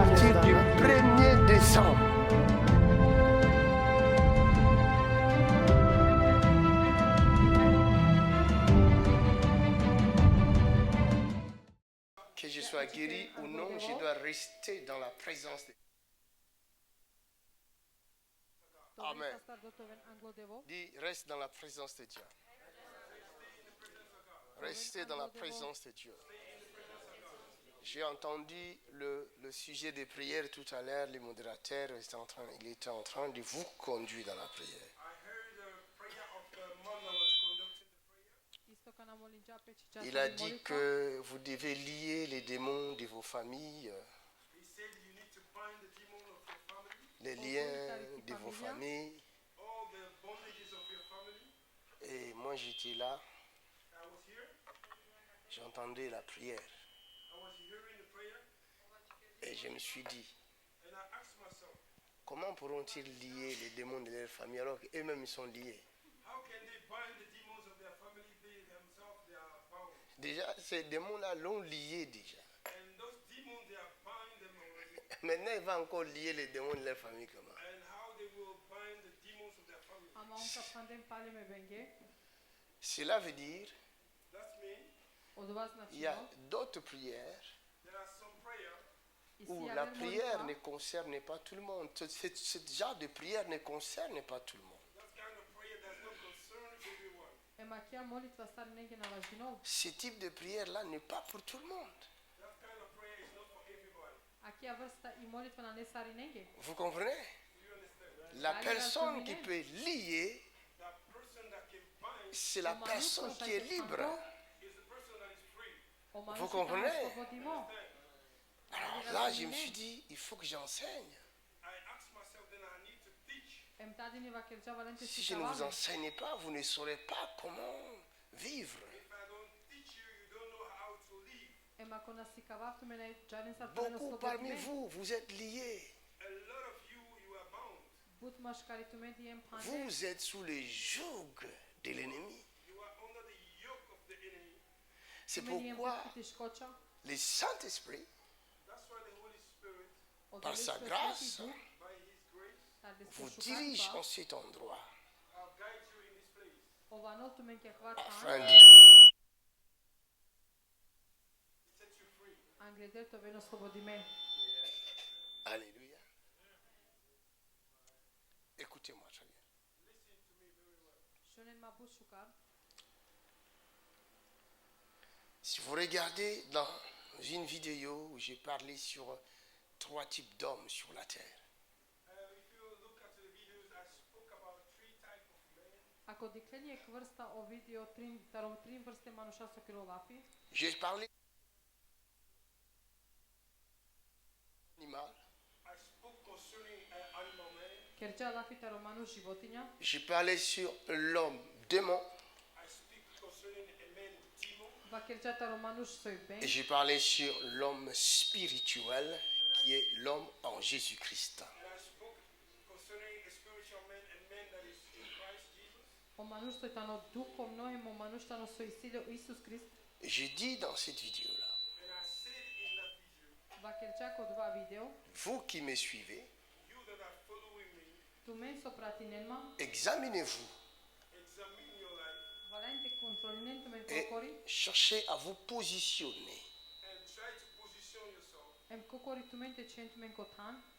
partir du 1er décembre, que je sois guéri ou non, je dois rester dans la présence de Dieu. Amen. Dis, reste dans la présence de Dieu. Restez dans la présence de Dieu. J'ai entendu le sujet des prières tout à l'heure. Les modérateurs étaient en train de vous conduire dans la prière. Il a dit que vous devez lier les démons de vos familles, les liens de vos familles. Et moi j'étais là, j'entendais la prière. Et je me suis dit, comment pourront-ils lier les démons de leur famille alors qu'eux-mêmes ils sont liés? Déjà, ces démons-là l'ont lié déjà. Maintenant, il va encore lier les démons de leur famille comment? Cela veut dire, il y a d'autres prières où la prière ne concerne pas tout le monde. Ce genre de prière ne concerne pas tout le monde. Ce type de prière-là n'est pas pour tout le monde. Vous comprenez? La personne qui peut lier, c'est la personne qui est libre. Vous comprenez? Alors là, je me suis dit, il faut que j'enseigne. Si je ne vous enseigne pas, vous ne saurez pas comment vivre. Beaucoup parmi vous, vous êtes liés. Vous êtes sous le joug de l'ennemi. C'est pourquoi le Saint-Esprit, par sa grâce, vous dirige en cet endroit afin de Alléluia. Écoutez-moi très bien. Si vous regardez dans une vidéo où j'ai parlé sur 3 types d'hommes sur la terre. J'ai parlé animal. J'ai parlé sur l'homme démon. Et j'ai parlé sur l'homme spirituel qui est l'homme en Jésus-Christ. J'ai dit dans cette vidéo-là, vous qui me suivez, examinez-vous et cherchez à vous positionner.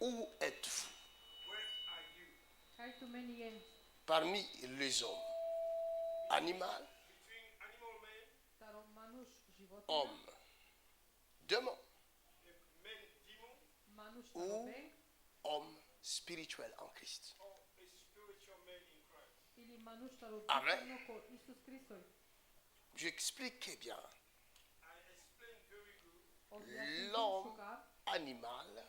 Où êtes-vous parmi les hommes? Animal, homme, démon ou homme spirituel en Christ. Amen. J'explique bien. L'homme animal,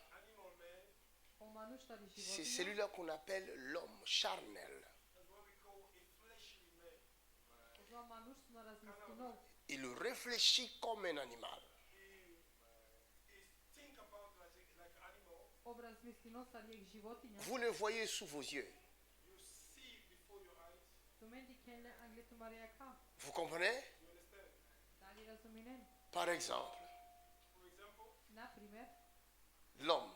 c'est celui-là qu'on appelle l'homme charnel. Il réfléchit comme un animal. Vous le voyez sous vos yeux. Vous comprenez? Par exemple, l'homme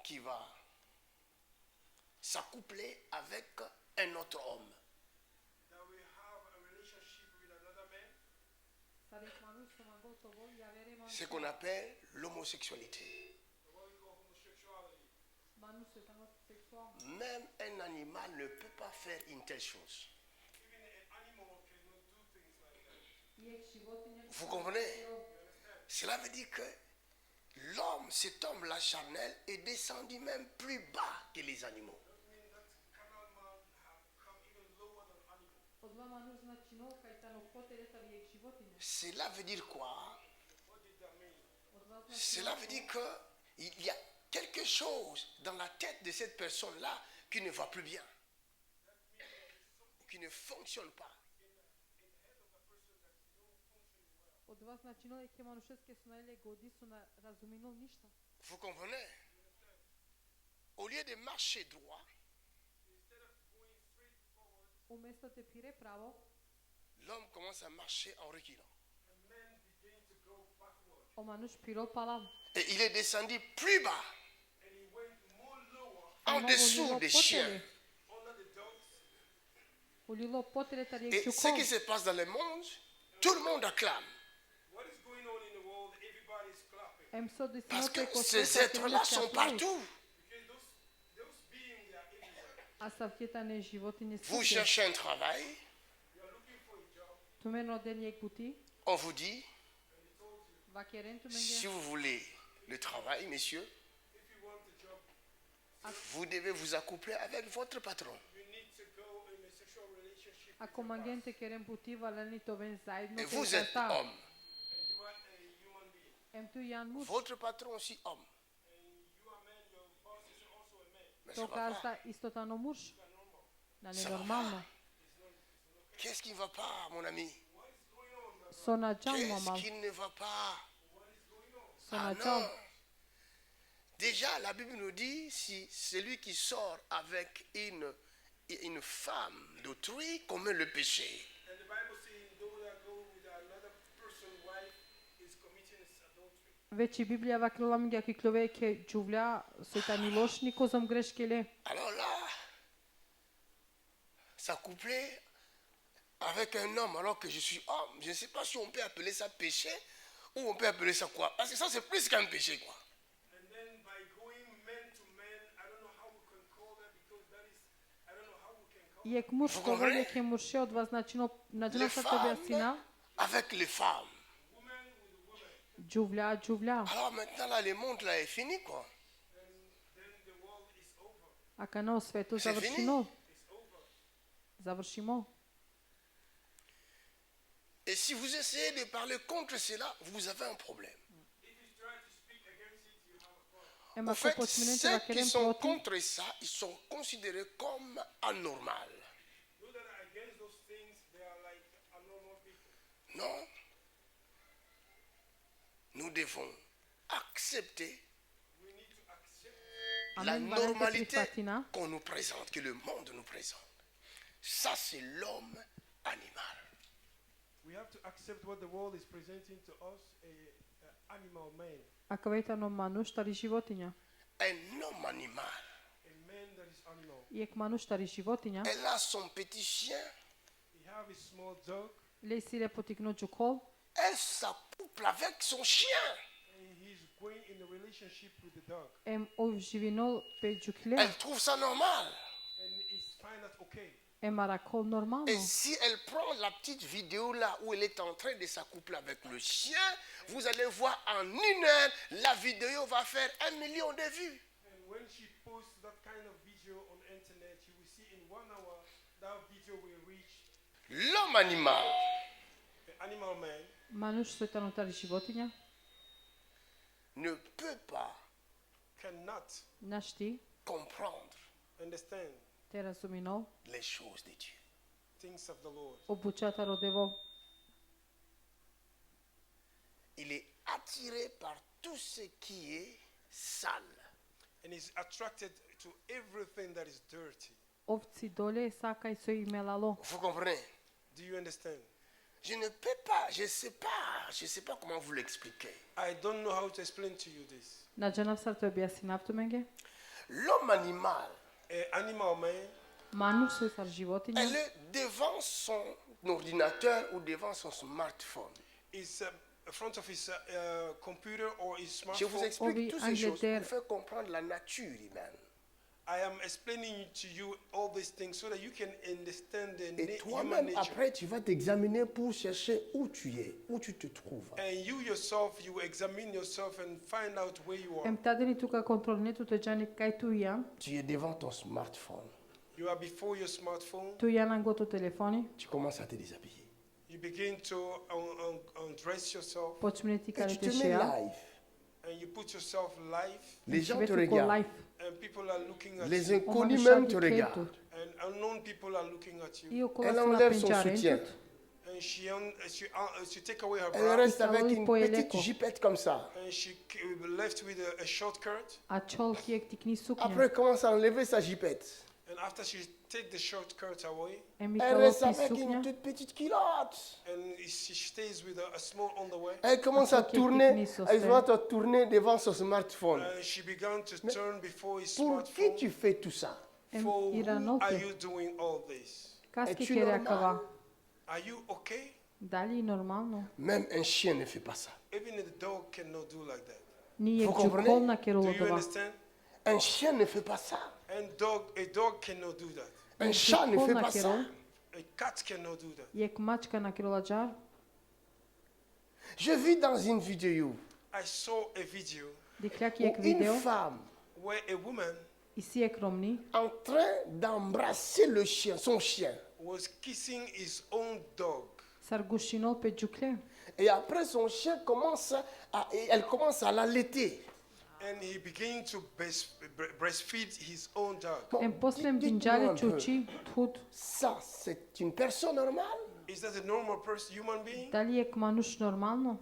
qui va s'accoupler avec un autre homme. that will have a relationship with another man. Ce qu'on appelle l'homosexualité. What we call homosexuality. Même un animal ne peut pas faire une telle chose. Even an animal cannot do things like that. Vous comprenez? Cela veut dire que l'homme, cet homme-là charnel, est descendu même plus bas que les animaux. That means that carnal man have come even lower than animals. Cela veut dire quoi? What did that mean? Cela veut dire qu'il y a quelque chose dans la tête de cette personne-là qui ne va plus bien, qui ne fonctionne pas. Vous comprenez? Au lieu de marcher droit, Instead of going straight forward, l'homme commence à marcher en reculant. a man began to go backward. Et il est descendu plus bas, And he went more lower en dessous des chiens. under the dogs. Et ce qui se passe dans le monde, tout le monde acclame. What is going on in the world? Everybody's clapping. Parce que ces êtres-là sont partout. Because those beings are everywhere. Vous cherchez un travail, You are looking for a job. on vous dit, si vous voulez le travail, messieurs, If you want a job, vous devez vous accoupler avec votre patron. you need to go in a sexual relationship. Ако мангенте керем путива нитовен заедно Et vous êtes homme. And you are a human being. Ем ту јан муж, Votre patron aussi homme. And you are man, your boss is also a man. Mais ça то va pas. каза исто тано муж. Нали Ça va нормално? Qu'est-ce qui ne va pas, mon ami? Со наџал, Qu'est-ce мамал. qui ne va pas? Со Ah наџал. non. Déjà, la Bible nous dit, si celui qui sort avec une femme d'autrui commet le péché. And the Bible says, those that go with another person's wife is committing adultery. Вече Библија вакрила ми ги клове ке џувля со та милошни козом грешкеле. Alors là, s'accoupler avec un homme alors que je suis homme, je ne sais pas si on peut appeler ça péché ou on peut appeler ça quoi. Parce que ça, c'est plus qu'un péché, quoi. And then by going man to man, I don't know how we can call that because that is, I don't know how we can call И ек муж Vous кога comprenez? ќе мурше од вас начино Les наџна са тебе сина, femmes avec les femmes. woman with woman. џувля, џувля. Alors maintenant, là, le monde là est fini, quoi. Then the world is over. А кано свето Се завршино, It's over. завршимо. Et si vous essayez de parler contre cela, vous avez un problème. If you try to speak against it, you have a problem. Ема En fait, ако почнете ceux да qui керем sont проти, contre ça, ils sont considérés comme anormaux. Those that are against those things, they are like abnormal people. Non. Nous devons accepter We need to accept la амен валенте normalité прифатина, qu'on nous présente, que le monde nous présente. Ça, c'est l'homme animal. We have to accept what the world is presenting to us, a animal man, ако ветано мануш тари животиња. Un homme animal. a man that is animal. И ек мануш тари животиња, Elle a son petit chien. He have a small dog, ле сире потикно џукол, Elle s'accouple avec son chien. and he's going in a relationship with the dog, ем ој живинол пе џукле, Elle trouve ça normal. and he's find that okay. ема ракол нормално. Et si elle prend la petite vidéo là où elle est en train de s'accoupler avec le chien, vous allez voir en 1 heure, la vidéo va faire 1 million de vues. And when she posts that kind of video on the internet, you will see in 1 hour that video will reach L'homme animal the animal man. Мануш со тано тари животиња, ne peut pas Cannot знаеш ти, comprendre, understand те разуминол, les choses de Dieu. things of the Lord. обучата родево, Il est attiré par tout ce qui est sale. And he's attracted to everything that is dirty. овци доле сакај со имелало. Vous comprenez? Do you understand? Je ne peux pas, je sais pas comment vous l'expliquer. I don't know how to explain to you this. Наџанав сар тоа објасни нафту менге. L'homme animal, An animal man, Manusul sau životinja elle est devant son ordinateur ou devant son smartphone. is in front of his computer or his Je vous smartphone. explique Ovi toutes ces choses Angleterre. pour faire comprendre la nature humaine. I am explaining to you all these things so that you can understand the Et human toi-même, nature. après, tu vas t'examiner pour chercher où tu es, où tu te trouves. And you yourself, you examine yourself and find out where you are. Em tadini tu ka kontrolni tu të gjani kaj tu janë, Tu es devant ton smartphone. You are before your smartphone. tu janë ango tu telefoni, Tu commences à te déshabiller. You begin to undress yourself po që mëne ti Et ka tu të te mets shea, live. and you put yourself live, Les gens që te vetu ko regardent. life, and people are looking at Les you. o inconnus manusha même di te regardent. ketur, And unknown people are looking at you. io ko Elle la suna enlève son penqare soutien. entut, And she take away her Elle bra. reste Ça va, avec il une peut y aller, petite quoi. jupette comme ça. And she left with a short skirt. a qol kjek t'i kni suknja, Après, elle commence à enlever sa jupette. And after she take the short skirt away, e mi Elle ka reste lopi avec suknja, une toute petite culotte. and she stays with a small underwear. Elle commence à Ok, tourner, technique, elle ça va te tourner devant son smartphone. And she began to turn before his Pour qui smartphone. tu fais tout ça? em For i who are ranote, you doing all this? kas ki Es-tu kjere normal? akava, Are you okay? dali normalno, Même un chien ne fait pas ça. Even a dog cannot do like that. nije Vous comprenez? gjukon na Do kjero you lotova, understand? Un chien ne fait pas ça. And a dog cannot do that. Un chat ne fait na pas kjero, ça. A cat cannot do that. jek mačka na kjero la gjarë, Je vis dans une vidéo I saw a video diklak où jek une video, femme where a woman i si e kromni, en train d'embrasser le chien, son chien. was kissing his own dog. sargushinol pe gjukle, Et après, son chien elle commence à l'allaiter. And he began to breastfeed his own dog. Bon, em poslem dites-moi t'ingjali un peu, quqi, t'hut, ça, c'est une personne normale? Is that a normal person, human being? dali jek manush normalno,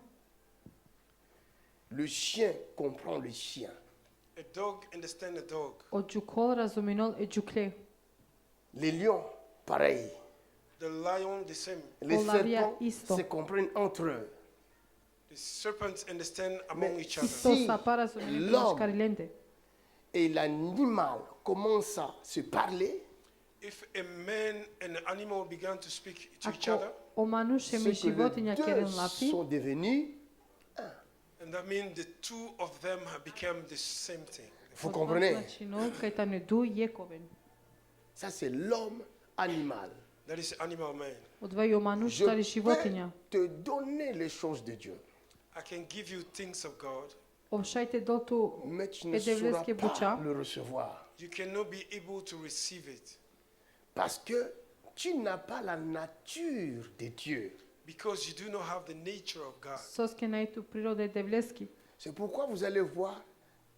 Le chien comprend le chien. A dog understand a dog. o gjukol razuminol e gjukle, Les lions, pareil. The lion, the same. Les Olaria serpents isto. se comprennent entre eux. The serpents understand among Mais each other. si isto sa pa razuminol pe l'homme shkarilente, et l'animal commencent à se parler, If a man and an animal began to speak to each ako other, o manush e c'est mi que životinja les kjeren deux lapi, sont devenus. and that means the two of them have become the same thing. Vous comprenez? Znači, kaj tam ne du jekoven. Ça, c'est l'homme animal. That is animal man. Odvaju manush Je stari životinja. peux te donner les choses de Dieu, I can give you things of God. Ovšajte do tu mais tu ne E sauras devleske pas bucha. le recevoir. You cannot be able to receive it Parce que tu n'as pas la nature de Dieu. because you do not have the nature of God. soske na tu prirode devleski. C'est pourquoi vous allez voir,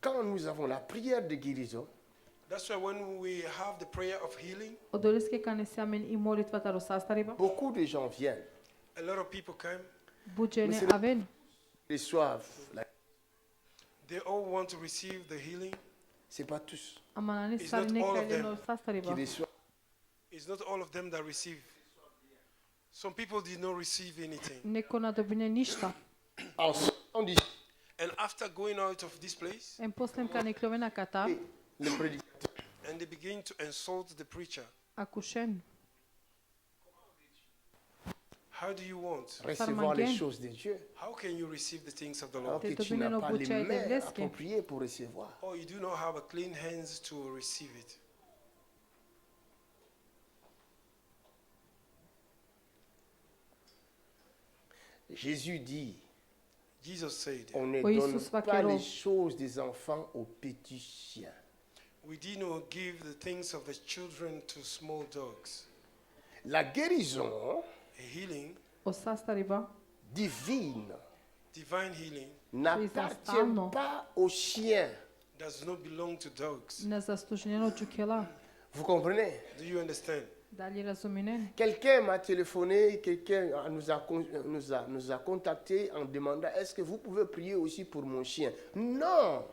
quand nous avons la prière de guérison, That's why when we have the prayer of healing, Odoleske ka ne seamen i molitvata rosastariva, beaucoup de gens viennent, a lot of people come. bugjene Mais c'est- aven, reçoivent. They all want to receive the healing. Ce n'est pas tous amanani It's stari not ne all of kajle them. no qui sastariva. reçoivent. It's not all of them that receive. Some people did not receive anything. Neko na dobine ništa. En sortant du And after going out of this place, Em poslem ka ne klovena kata, le prédicateur, and they begin to insult the preacher. akushen. How do you want? recevoir les Sarmangen. choses de Dieu. How can you receive the things of the Alors Lord? que Te tu dobine n'as no pas les bucea e mains devleske. appropriées pour recevoir. Or you do not have a clean hands to receive it. Jésus dit, Jesus said, on ne Oui, donne Isus va pas chiaro. les choses des enfants aux petits chiens. we did not give the things of the children to small dogs. La guérison A healing, O sastariva, divine divine healing, n'appartient Crisanstano. pas aux chiens. does not belong to dogs. ne zaslužnjeno gjukela. Vous comprenez? Do you understand? Dali razuminen. Quelqu'un m'a téléphoné, quelqu'un nous a contacté en demandant est-ce que vous pouvez prier aussi pour mon chien? Non!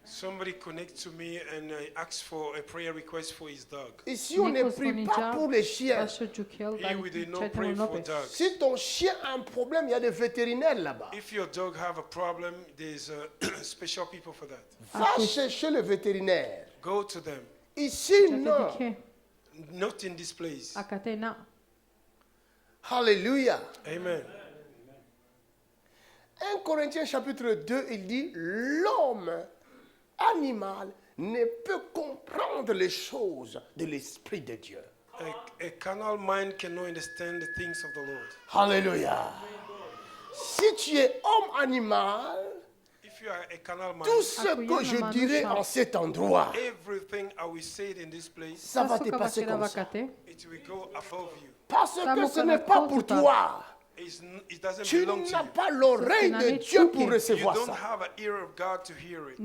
Somebody connect to me and asks for a prayer request for his dog. Ici, on ne Neko prie pas Sonicha, pour les chiens. Vaše Čukel, Here we do not pray for dogs. Si ton chien a un problème, il y a des vétérinaires là-bas. If your dog have a problem, there's special people for that. Va chercher le vétérinaire. Go to them. Ici, non. Not in this place. Akatena. Alléluia. Amen. 1 Corinthiens chapitre 2, il dit, l'homme animal ne peut comprendre les choses de l'Esprit de Dieu. A carnal mind cannot understand the things of the Lord. Alléluia. Si tu es homme animal, If you are a carnal mind, tout ce que je dirai en cet endroit, everything I will say in this place, ça va te passer comme ça. it will go above you. Parce que ce n'est pas pour toi. It doesn't Tu belong to n'as you. pas l'oreille de Dieu pour You recevoir don't ça. have an ear of God to hear it.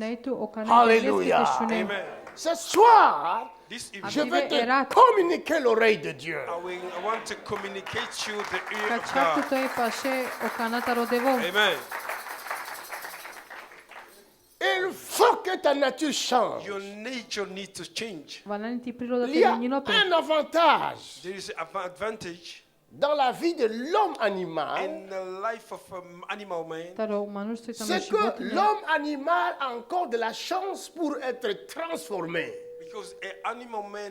Alléluia. Amen. Ce soir, This je evening, vais te communiquer l'oreille de Dieu. I want to communicate you the ear of Качато God. той паше оканата родево. Amen. Il faut que ta nature change. Your nature needs to change. Валани ти природа Il те y a нинопе. un avantage There is an advantage dans la vie de l'homme animal. in the life of an animal man. Таро мануштите на C'est que животиня. l'homme animal a encore de la chance pour être transformé. Because an animal man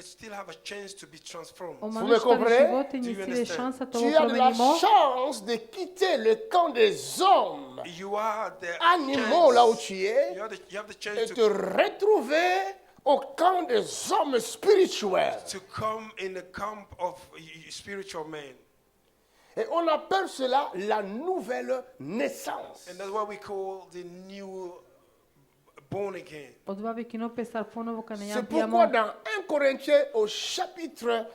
still have a chance to be transformed. О me мануштите comprenez? животиња Do you силе understand? шанса Tu тоа as de la променимо. chance de quitter le camp des hommes You are the animaux là où chance. tu es You have the et chance te retrouver au camp des hommes spirituels. to come in the camp of spiritual men. Et on appelle cela la nouvelle naissance. And that's what we call the new born again. Од ова кинопе стар поново кај C'est ја pourquoi бијамо. dans 1 Corinthiens au chapitre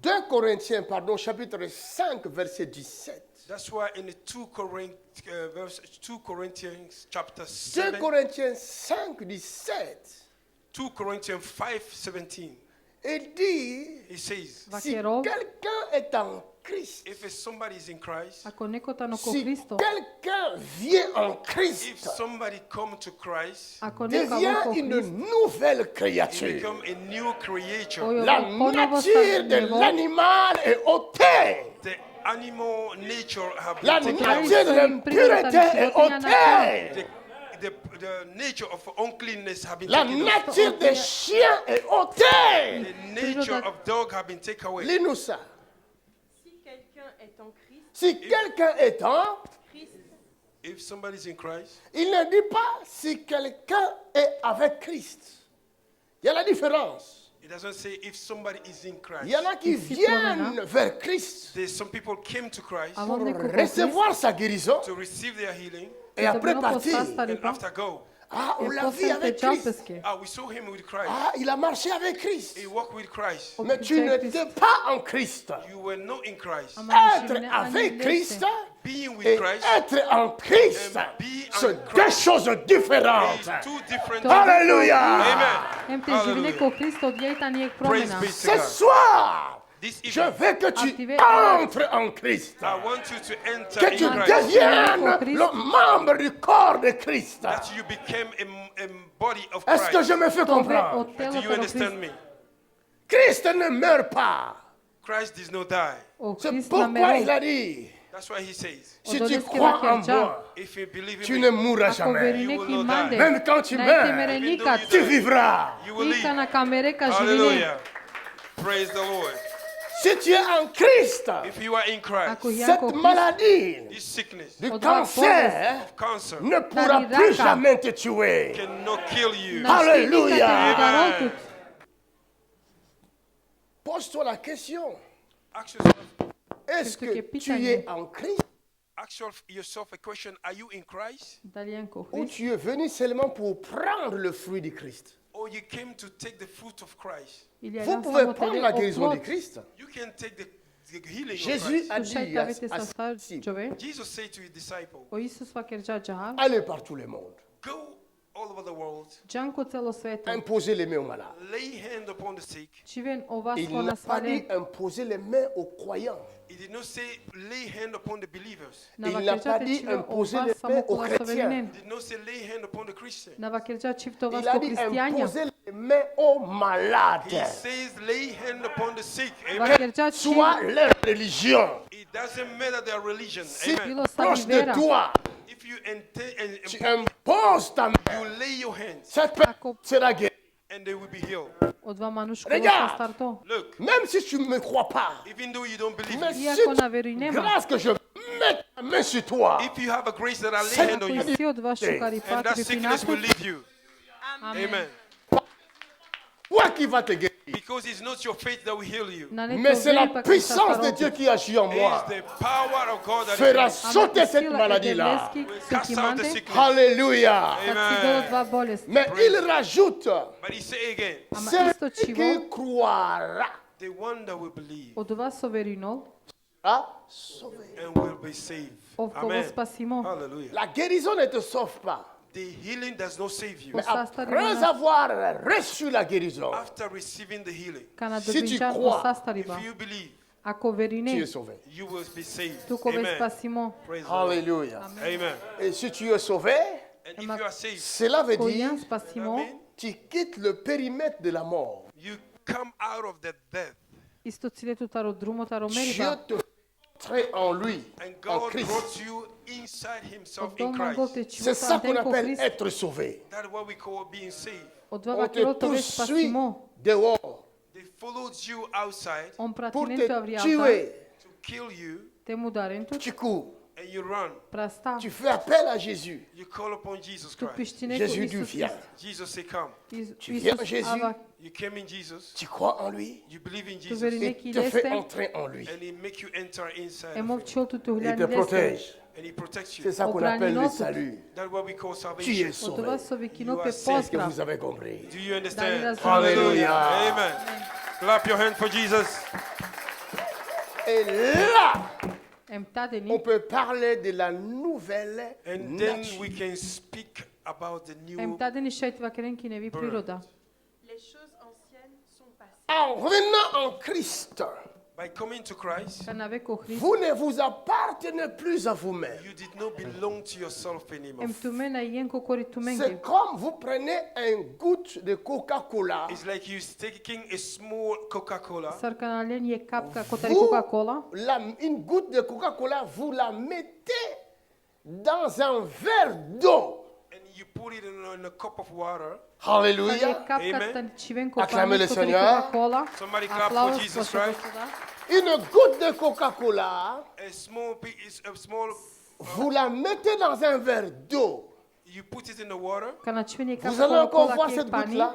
2 Corinthiens, pardon, chapitre 5, verset 17. That's why in the 2 Corinthians chapter 2 7, Corinthiens 5, 17. 2 Corinthians 5:17, Il dit, he says, si Вакеров, quelqu'un est en Christ, if somebody is in Christ, ако некој тано ко si Христо, quelqu'un vient en if Christ, somebody come to Christ, ако некој devient ко une Христ, nouvelle he créature. become a new creature. кој La е поново nature de станево, l'animal est ôtée. The animal nature have La been taken nature away. de l'impureté est ôtée. The nature of uncleanness have been La taken away. nature des chiens est ôtée. The nature of dog have been taken away. Lis-nous ça. Si quelqu'un est en Christ, Si quelqu'un est en, Christ, If somebody is in Christ, il ne dit pas si quelqu'un est avec Christ. Il y a la différence. it doesn't say if somebody is in Il y en Christ. a qui Ici, viennent vers Christ There's some people came to Christ Avant pour некој ко Христ, recevoir sa guérison to receive their healing, et après добро partir. постастали and after go. Ah, on и l'a vu после avec те Christ. чапески. We saw him with Christ. Ah, il a marché avec Christ. He walked with Christ. Mais tu n'étais pas en Christ. You were not in Christ. Être avec Christ Being with et Christ être en Christ, and be c'est on deux Christ choses différentes. is two different Alléluia. Amen. Ем те живене Hallelujah. ко Христо, одјајта ни е Praise промена. be to Ce God. soir, This je evening, veux que tu Activez- entres en Christ. I want you to enter Que tu in Christ. deviennes Christ. le membre du corps de Christ. That you became a body of Est-ce que Christ. je me fais Тоа бе comprendre? од Do you телото на understand Христ. me? Christ ne meurt pas. Christ does not die. О C'est Христ pourquoi il намерил. a dit, That's why he says, si Odolesc tu crois en Kevakirja. moi, if you believe tu in ne me, mourras Ако jamais. вери You will неки not манде, die. Même quand tu најте meurs, мере Even though никад, you tu die, vivras. you will вика live. на камерека живење. Hallelujah. Praise the Lord. Si tu es en Christ, If you are in Christ, Ако ја cette ко Христ, maladie this sickness, du Odolesc cancer of cancer, ne pourra Nani plus raka. jamais te tuer. cannot kill you. на Алелуја. штивиката на ударотот. Pose-toi la question. Ask yourself, Est-ce Qu'est-ce que que tu pitanje? es en Christ yourself a question. Are you in Christ? Дали е ко ou Христ? tu es venu seulement pour prendre le fruit du Christ? Or you came to take the fruit of Christ? Или Vous ја pouvez само prendre тебе la о guérison du плод. Christ. You can take the healing of Jésus Christ. a dit Слушајте, à авете ses са disciples, човек. Jesus said to his disciple, О Исус вакер джа джахар, allez par tout le monde. go all over the world, Đan ko celo svetu. imposer les mains aux malades. lay hand upon the sick. Či vjen o vas Il ko n'a na pas dit svale. imposer les mains aux croyants. He did not say lay hand upon the believers. Na Il n'a vakirča pas te dit či vjen o imposer vas les samo mains aux ko vas chrétiens. soverinen. He did not say lay hand upon the Christian. Na vakirča či to vas Il a ko dit kristijanja. imposer les mains aux malades. He says lay hand upon the sick. Amen. Vakirča či Soit leur religion. It doesn't matter their religion. Si Amen. bilo sa proche de vera. toi, If you enter tu and imposes ta main, you lay your hands cette personne Ako sera guérie. and they will be healed. od dva manuško Regarde. sa starto. Look, Même si tu ne me crois pas, even though you don't believe mais me, si Iako na veru i nema. grâce que je mette ma main sur toi, if you have a grace that I lay Cette hand on Ako you, si od vas šukari and that pati sickness will pinatu. leave you. Amen. Amen. toi qui vas te guérir. Because it's not your faith that will heal you. Na ne Mais to c'est la veri pa puissance de Krista Dieu qui agit en It moi. is the power of God that Fera is sauter cette sila maladie-là. edevleski cast out the sekimante. sickness. Alléluia. Kad si dolo Amen. dva bolesti. Mais il rajoute, But he say again, Ama celui isto čivo qui croira the one that will believe od vas overinol, sera sauvé. and will be saved. ovko Amen. vas spasimo. Hallelujah. La guérison ne te sauve pas. The healing does not save you. Mais Sastari après mana- avoir reçu la guérison, After receiving the healing, Kana Si tu dobinčan crois, o sastariva. if you believe, Ako tu verine, es sauvé. you will be saved. tu ko ve Amen. spasimo. Praise the Lord. Alléluia. Amen. Et si tu es sauvé, And if you are saved, cela veut Ko dire jan spasimo, Amen, tu quittes le périmètre de la mort. you come out of the death. isto ciletu taro drumo taro Dieu meriva. te fait en lui, And en God Christ. brought you inside himself Od in doma go Christ. te čivo C'est ça qu'on ko appelle Krist. être sauvé. That's what we call being saved. Od dva On te vakiro to ve poursuit spasimo. dehors They followed you outside On pour pratinento te avriata, tuer. to kill you, te mudarentu, Tu cours. and you run. prasta. Tu fais appel à Jésus. You call upon Jesus Tu Christ. pištine Jésus ku dit Isus viens. Krist. Jesus say, come. Tu viens en Isus Jésus. ava, You came in Jesus. Tu crois en lui. You believe in tu Jesus. verine Il ki te fait leste, entrer en lui. And he make you enter inside e of mov him. čil tu tu Il te hljani leste. protège. And he protects you. C'est ça qu'on Obrani appelle le notu. salut. That's what we call Tu salvation. es Od sauvé. vas sovi kino You pe are saved. Est-ce que pozdrav. vous avez compris? Do you understand? razumete? Hallelujah. Amen. Clap your hand for Jesus. Et là, Em on tadeni, peut parler de la nouvelle And then we nature. can speak about the new. em tadeni šeit vakeren ki nevi priroda. Les choses anciennes sont passées. En revenant en Christ, By coming to Christ, Kad nave ko Hrist, vous ne vous appartenez plus à vous-même. you did not belong to yourself anymore. em tu mena ien ko kori tu mengi. C'est comme vous prenez un goutte de Coca-Cola, It's like you taking a small Coca-Cola. Sarkanalen je kapka kotari Vous- Coca-Cola. une goutte de Coca-Cola, vous la mettez dans un verre d'eau. And you put it in a cup of water. Kad je Alléluia. kapka Amen. tan čivenko Acclamez le pani kotari Seigneur. Coca-Cola. Somebody clap for Aplauz Jesus pošto Christ. Gospoda. Une goutte de Coca-Cola, A small piece, a small. vous la mettez dans un verre d'eau. You put it in the water. Kad na čiveni Vous kapka allez encore Coca-Cola voir ki je cette pani, goutte-là.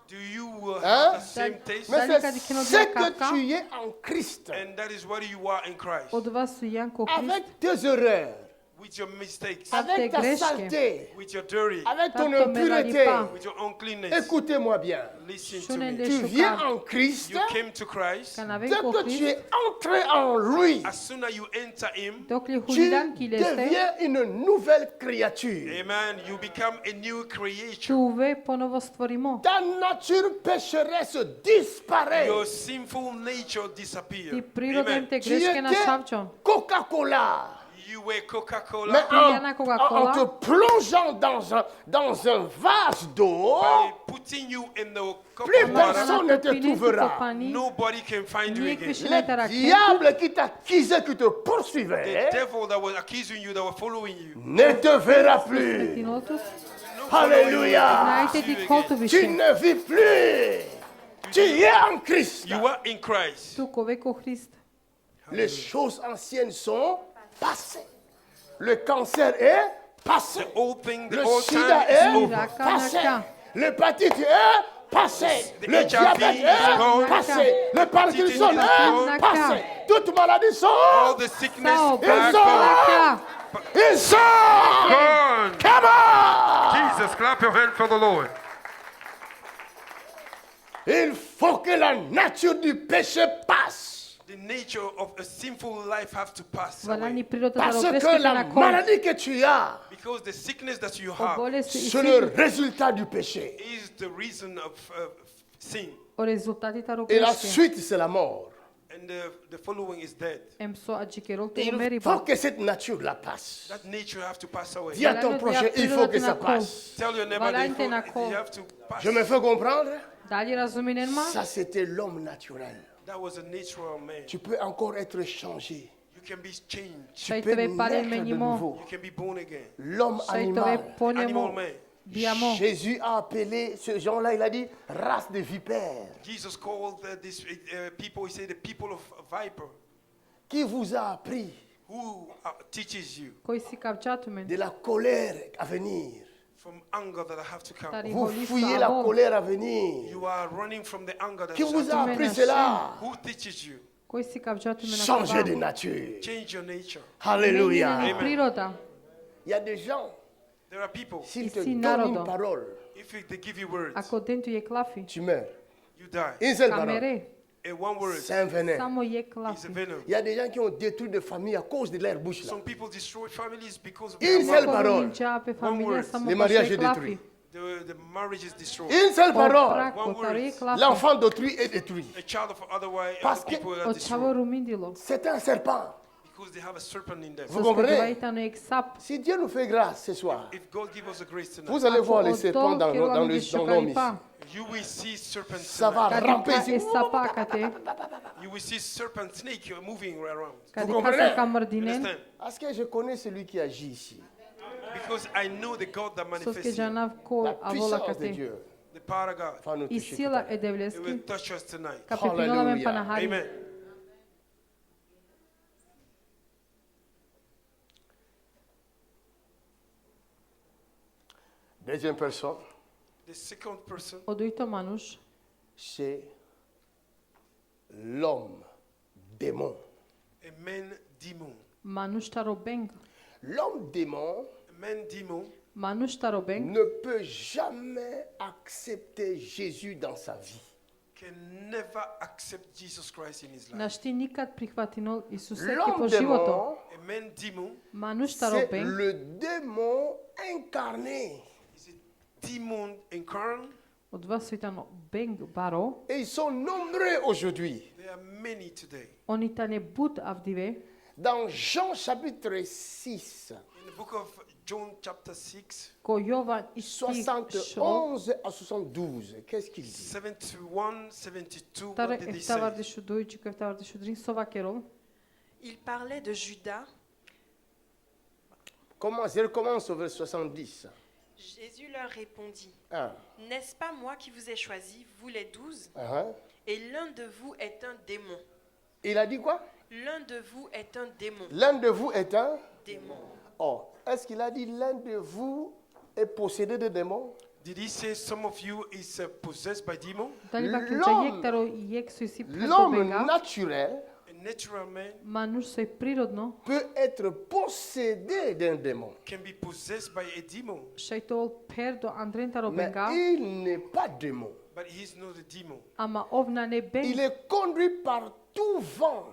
Do you Hein? have the same taste? Mais Dali kad c'est kino ce bila que kapka, tu es en Christ. Eh. And that is what you are in Christ. od vas su jan ko Hrist, Avec tes erreurs, With your mistakes, avec ta greške. saleté, with your dirty, avec ton Tanto impureté. melalipa. with your uncleanness. Écoutez-moi bien. Listen to Šunen me. de Tu viens šuka, en Christ. You came to Christ. kad Dès nave ko que tu Hrist, es entré en lui, As soon as you enter Him, dok li tu hulidan ki leste, deviens une nouvelle créature. Amen, you become a new creature. čuve ponovo stvorimo. Ta nature pécheresse disparaît. Your sinful nature Ti disappears. prirodne te Tu greške étais našavčom. Coca-Cola. You were Mais Coca-Cola. Pijana Coca-Cola. en te plongeant dans un vase d'eau, By putting you in the cup plus of water, personne ne te trouvera. nobody can find you Nijek again. više Le ne te raketu. diable qui t'accusait, qui te The poursuivait, devil that was accusing you, that was following you, ne te verra plus. Petinotus, no follow you Alléluia. again. najte ti See you kotu again. Tu više. ne vis plus. Tu es en Christ. You are in Christ. Tu ko ve ko Hrist. Les choses anciennes sont passées. Le cancer est passé. The old thing, the Le old sida time is est over. passé. Naka. L'hépatite est passé. The Le HIV diabète is est gone. passé. Le Parkinson is est gone. passé. Toutes maladies sont. All the sickness Sao, are Ils gone. Naka. Ils sont. Gone. Come on! Jesus, clap your hand for the Lord. Il faut que la nature du péché passe. The nature of a sinful life have to pass Voilà away. ni priroda ta Parce rogreške que te la na kon. maladie que tu as, Because the sickness that you O have bolesti i c'est le svi résultat du péché. is the reason of sin. o rezultati ta Et la rogreške. suite, c'est la mort. And the following is dead. Em so a gjikërol të Il umeri faut ba. que cette nature la passe. That nature have to pass away. Dis à ton prochain, il faut que ça passe. Tell your neighbor that Valente na ko. you have to pass. Je me fais comprendre? Da li razumi në ma? Ça, c'était l'homme naturel. That was a natural man. Tu peux encore être changé. You can be changed. Shaj Tu peux të vej pale naître me de një mo. nouveau. You can be born again. L'homme Shaj të vej animal. po një mo. Animal man. Bia mo. Jésus a appelé ce gens-là, il a dit race de vipères. Jesus called these people, he said, the people of viper. Qui vous a appris Who teaches you Koji si ka vqatu men. de la colère à venir? from anger that I have to come? Tari Vous holis fuyez sa la abon. colère à venir. You are running from the anger that Qui you vous have a to appris Hashem. cela? Who teaches you? Koji si ka vqatu men Changer de akaba. nature. Change your nature. Alléluia. Menjini Amen. priroda. Il y a des gens, There are people, s'ils te Ici, donnent narodo. une parole, they give you words, Ako den të je klafi. tu meurs. you die. Une seule parole. Kamere. And one word C'est un venin. Samo je is a klafi. venom. Il y a des gens qui ont détruit des familles à cause de leur bouche là. Some people destroy families because of Une their seule mouth. parole. Ako qape familje word. samo Le po mariage shoj est klafi. détruit. The marriage is destroyed. Une seule Po parole. prak, po One tari word. klafi. L'enfant d'autrui est détruit. A child of otherwise Parce other que- people O are qavo destroyed rumindilo. C'est un serpent. because they have a serpent in them. Vous Së comprenez? s'këdvajta në eksap. Si Dieu nous fait grâce ce soir, If God give us a grace tonight, vous allez voir les O serpents do dans kero l'homme ami ici. shokari pa. you will see serpents Ça va tonight. Ka di ramper ka ici. e sapa kate. You will see serpent snake moving around. Ka di Vous ka comprenez? se ka You mërdinen. understand? Parce que je connais celui qui agit ici. Because I know the God that Sos ke manifests here, gjanav ko La avolla puissance de kate. Dieu the power of God. va nous I toucher. sila e It will devleski. touch us tonight. Ka pepinolla men Hallelujah. panahari. Amen. Deuxième personne, The second person, O dujto manush. c'est l'homme démon. a man demon. Manush tarobeng. L'homme démon A man demon Manush tarobeng. ne peut jamais accepter Jésus dans sa vie. can never accept Jesus Christ in his Na life. shti nikad prihvatinol Isuse ki L'homme po životo. démon, A man demon Manush c'est tarobeng. le démon incarné. is a demon incarnate. Od vas svitan beng baro. Et ils sont nombreux aujourd'hui. There are many today. Oni tane but avdive. Dans Jean chapitre 6, In the book of John chapter 6, Ko Jovan ishti shol. 71 à 72, qu'est-ce qu'il dit? 71, 72, Tare what did he efta say? vardi shuduj që këfta vardi shudrin sova kerol. Il parlait de Judas. Je recommence au verset 70. Jésus leur répondit, Ah, n'est-ce pas moi qui vous ai choisis, vous les 12, ah. et l'un de vous est un démon. Il a dit quoi? L'un de vous est un démon. L'un de vous est un... Démon. Oh, est-ce qu'il a dit l'un de vous est possédé de démons? Did he say some of you is possessed by demon? Dali ba L'homme- kënqa jek taro jek suisi L'homme benga. naturel A natural man Manush soj prirodno. peut être possédé d'un démon. can be possessed by a demon, Shajtol per do andren taro Mais benga. il n'est pas démon. but he's not a demon. Ama ovna ne Il beng. est conduit par tout vent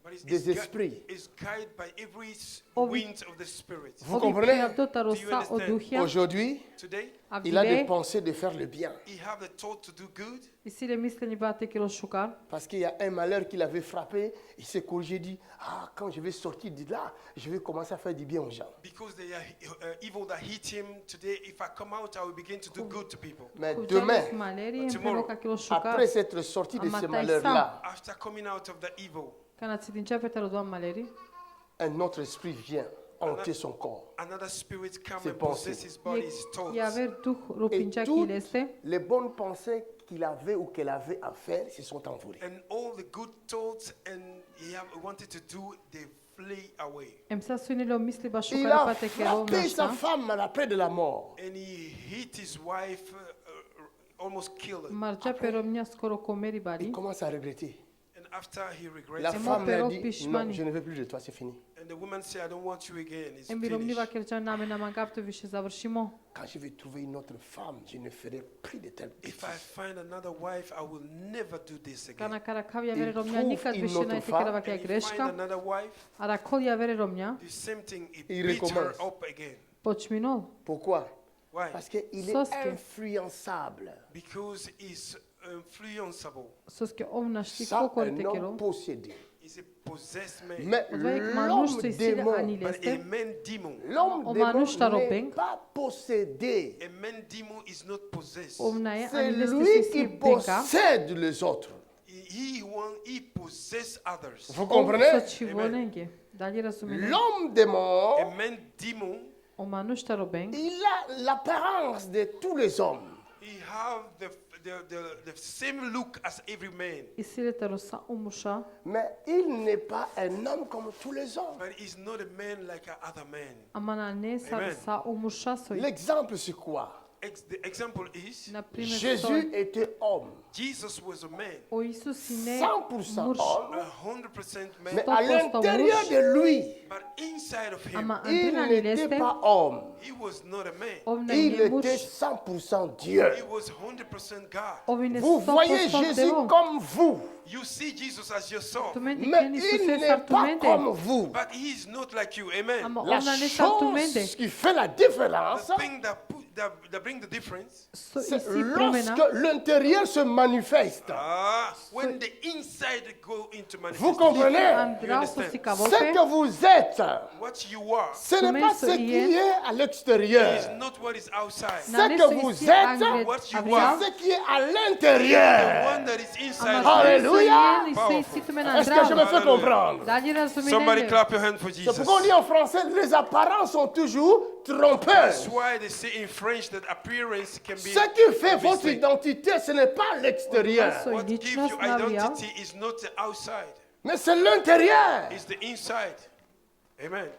But des esprits. is guided by every Ovi- wind of the spirit. Vous Ovi comprenez? priavdo taro Do you sa understand? oduhja. Aujourd'hui, Today, il a des Avdive. pensées de faire le bien. he have the thought to do good I sile misle një bate kilo shukar. Parce qu'il y a un malheur qui l'avait frappé. Il s'est corrigé, dit, ah, quand je vais sortir de là, je vais commencer à faire du bien aux gens. because they are evil that hit him. Today, if I come out, I will begin to do good to people. Mais Ku demain, gjalos maleri, tomorrow, mpelo ka kilo shukar. après s'être sorti de Ama ce ta malheur-là, After coming out of the evil, Kana citin qape taro doan maleri. un autre esprit vient hanter son corps. another spirit come Ses and possess pensées. his body, his thoughts. I aver duh Et rupinqa toutes kileste. les bonnes pensées qu'il avait ou qu'elle avait à faire se sont envolées. And all the good thoughts and he have wanted to do, they flee away. E mësa syni lo misli ba Il shukar a pa te kero frappé sa nashta. femme après de la mort. And he hit his wife, almost killed her. Margja pero mnja skoro komeri Il bari. commence à regretter. And after he regrets La it, femme lui a Pero dit, non, pishmani. je ne veux plus de toi, c'est fini. and the woman said, I don't want you again. It's Em bilo mniva finished. ker gjë nami na mangap të vishë zavrshimo. Quand je vais trouver une autre femme, je ne ferai plus de telles If I bêtises. find another wife, I will never do this again. Kana kara kavja vere Il romja trouve nikat une vishë autre na i femme. tekera vakja And he find greshka. another wife, Ara kodja vere romja. the same thing, it Il beats her recommence. up again. Po çminol. Pourquoi? Why? Parce qu'il est Soske. influençable. Because he's influenceable. Sos ke ovna shti Ça, kokor un te homme kero. possédé. He's a possessed man. Mais Odvajek l'homme manush të i sile démon, But a anileste. man demon, l'homme O démon manush ta n'est robeng. pas possédé. a man demon is not possessed. Ovna e C'est anileste lui se qui si benka. possède les autres. He possesses others. Vous So comprenez? çivonenge. Dalje razumine. L'homme A démon, man demon, O manush ta robeng. il a l'apparence de tous les hommes. he have the same look as every man, I sile të rosa umusha. Mais il n'est pas un homme comme tous les hommes. but he's not a man like a other man. Amana ne Amen. sa umusha soi. L'exemple, c'est quoi? The example is Na primer Jésus soi. était homme. Jesus was a man, O Isus i ne 100% mursh. homme. 100% man, Mais à l'intérieur de lui, but inside of him, Ama il antrina n'était anileste. pas homme. he was not a man. Ovna Il i était mursh. 100% Dieu. He was 100% God. Ovine Vous voyez 100% Jésus devon. comme vous, You see Jesus as yourself, Tumende mais keni il Isus e n'est pas sartumende. comme vous. but he is not like you. Amen. Ama La ovna ne chose sartumende. qui fait la différence, The thing that bring the difference, So c'est isi promena. lorsque l'intérieur se manifeste. when the inside go into Vous manifestation. comprenez? Andrau understand? so si Ce kavope. que vous êtes, What you are ce n'est pas ce qui est à is l'extérieur. not what is outside. Na Ce ne que so vous isi êtes, angret what you avriam. C'est ce qui est à The l'intérieur. one that is inside. Ama of you. Alléluia. so isi si tumen Est-ce que je me andrau. fais comprendre? Dalje Somebody razumine. clap your hand for C'est Jesus. pourquoi on dit en français, les apparences sont toujours trompeuses. That's why they say in French that appearance can be. Ce qui fait votre mistake. identité, ce n'est pas l'extérieur, So What gives ličnost you navija. identity is not the outside, mais c'est l'intérieur. it's the inside. Amen.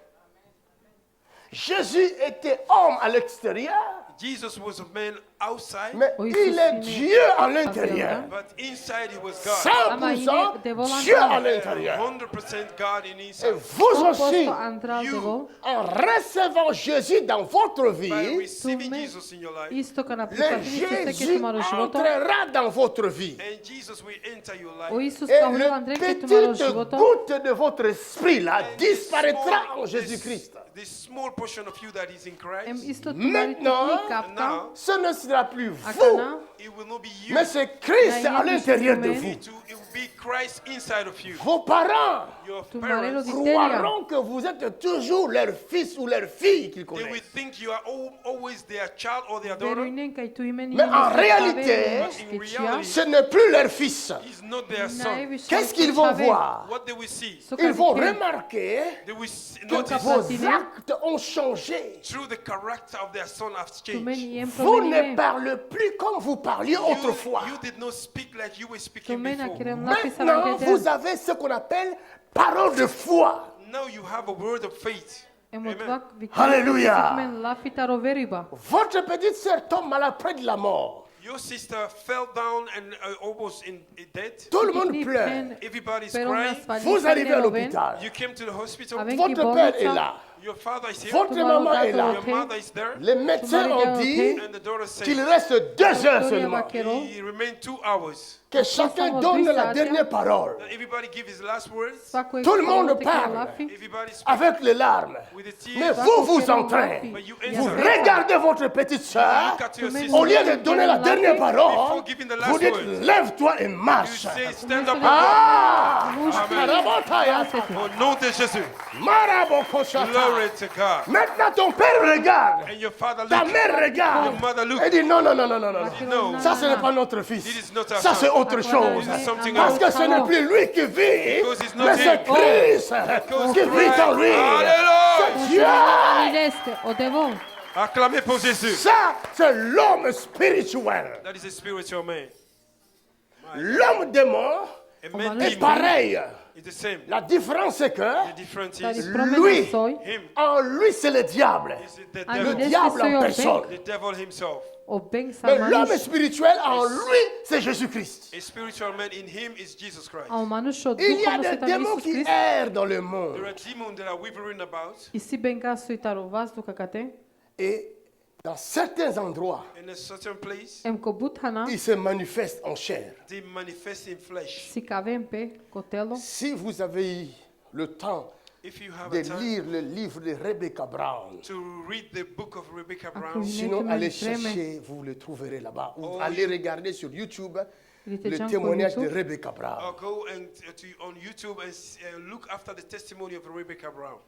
Jésus était homme à l'extérieur, Jesus was a man outside, mais Oui, il est ceci Dieu à l'intérieur. but inside he was God. 100% Dieu à l'intérieur. 100% God in Et inside. vous aussi, Posto andrau You- devo. en recevant Jésus dans votre By vie, receiving me- Jesus in your life, Isto kana le prihvatili Isuse ke Jésus të marrë životom. entrera dans votre vie. and Jesus will enter your O life. Isus Et ka le hulluar drejt ke të marrë petite životom. goutte de votre esprit là And disparaîtra en Jésus-Christ. this small portion of you that is in Em Christ, isto të marrë të Maintenant, një kapka. now Ce ne sera plus vous, Akana. it will not be you. mais c'est Christ Na à l'intérieur de jemi vous. It will be Christ inside of you. Vos parents Your Tu marelo parents, di croiront que vous êtes toujours leur fils ou leur fille qu'ils they will connaissent. think you are always their child or their daughter. Veruinen ka i tu imen Mais en réalité, Ce n'est plus leur fils. He's not their son. Qu'est-ce qu'ils vont voir? What they will see, Ils vont remarquer they will que notice vos Fatine. actes ont changé. through the character of their son have Tumen changed. i jem Vous ne promenime. parlez plus comme vous parliez autrefois. You did not speak like you were speaking Tumen a before. kirem lapi sa Maintenant, vous rangete. avez ce qu'on appelle parole de foi. Now you have a word of faith. E mo të Amen. vak viktim. Alléluia. Tumen lafi ta roveriba. Votre petite sœur tombe malade près de la mort. Your sister fell down and almost in death. Tout le monde pleure. Everybody's Pero crying. nas fali Vous arrivez à sa l'hôpital. You came to the hospital. Aven ki Votre père est bolnica. là. Your father is here. Votre maman est là. Your mother is there. Les médecins ont dit And the daughter qu'il said reste 2 heures Victoria seulement. Vaquero. he remained 2 hours. Que chacun donne la dernière parole. That everybody give his last words. Svako je Tout le monde htjelo te parle. kira lafi. Everybody speak Avec les larmes. with the Mais tears. vous, vous entrez. But you Vous enter. regardez votre petite sœur. Look at your Au sister. Au lieu de donner la dernière parole, Before giving the last vous dites word, lève-toi et you marche. say stand up. Ah! Amen. Marabotaya. Au nom de Jésus. Marabokoshata. Glory to God. Maintenant ton père regarde. And your father Ta looked. mère regarde. Your mother looked. Elle dit non, non, non, non, non, non. No. Ça, ce n'est pas notre fils. This is not our Ça, c'est son. autre chose. This is something Parce else. que ce n'est plus lui qui vit, Because it's not mais c'est him. Christ qui vit en lui. Alléluia. Dieu. Anileste, o devon. Acclamez pour Jésus. Ça, c'est l'homme spirituel. That is a spiritual man. L'homme démon A man est demon pareil. It's the same. La différence c'est que The difference Dar is promena soi, him. en lui c'est le diable. Is the a Le devil. lui diable este en soi personne. The devil himself. o beng sa Mais l'homme manush, spirituel en lui c'est Jésus-Christ. A spiritual man in him is Jesus Christ. a un manush o Il y a duhovno des sveta démons Isus qui Krist, errent dans le There monde. are demons that are wavering about, i si benga suitar u vazduha ka te, Et dans certains endroits, in a certain place, em ko buthana, ils se manifestent en chair. they manifest in flesh. si ka vem pe kotelo, Si vous avez eu le temps If you have de a time lire le livre de Rebecca Brown, to read the book of Rebecca Acum Brown, vine sinon tu allez mi vreme, chercher, vous le trouverez là-bas. Ou Oh, allez regarder sur YouTube li le treceam pe témoignage de YouTube, Rebecca Brown. I'll go and on YouTube and look after the testimony of Rebecca Brown.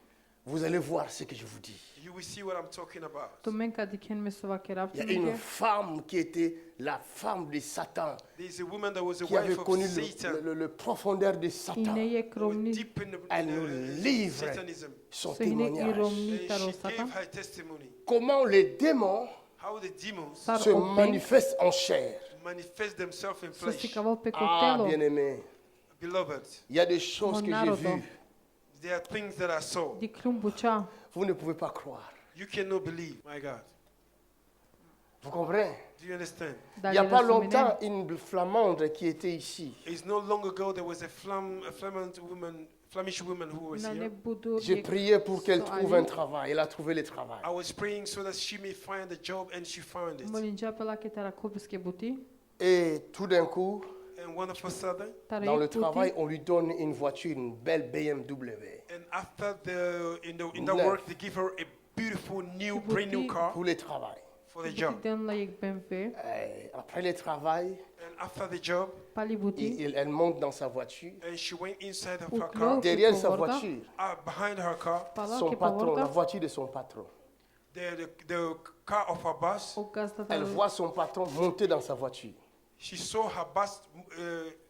Vous allez voir ce que je vous dis. You will see what I'm talking about. tu menka diken me sova Il y a keravti une minke, femme qui était la femme de Satan, There's a woman that was a qui avait wife of connu Satan, le profondeur de Satan. ine ye who was kromni, deep in Elle nous livre Satanism. son so ine i témoignage. romni And taro she satan, gave her testimony. Comment les démons How the demons tar se o beng, manifestent en chair. manifest themselves in so si flesh. ka vo pe Ah, kotelo, bien aimé, Beloved, il y a des choses que j'ai Monaro vues. there are things that I saw. di klumbucha, Vous ne pouvez pas croire. You cannot believe. My God. Vous comprenez? Do you understand? da Il n'y a le pas răsuminem, longtemps, une flamande qui était ici. It's not long ago there was a Flemish woman who was na ne here. budu J'ai ye prié pour qu'elle so trouve ali, un travail. Elle a trouvé le travail. I was praying so that she may find a job, and she found it. molinja pe la ke tara kobiske buti, Et tout d'un coup, And one of a sudden, tara dans ye le travail, buti, on lui donne une voiture, une belle BMW. and after in the Neuf. work, they give her a beautiful new, Ki brand new buti- car Pour le travail. for the job. buti den la yek BMW, Et après le travail, And after the job, pali buti, elle monte dans sa voiture. and she went inside of U her clou- car. Derrière sa Povorda. voiture, Behind her car, pala son ke patron, la povorda, voiture de son patron. the car of her boss. o gazda Elle tara, voit son patron monter dans sa voiture. She saw her boss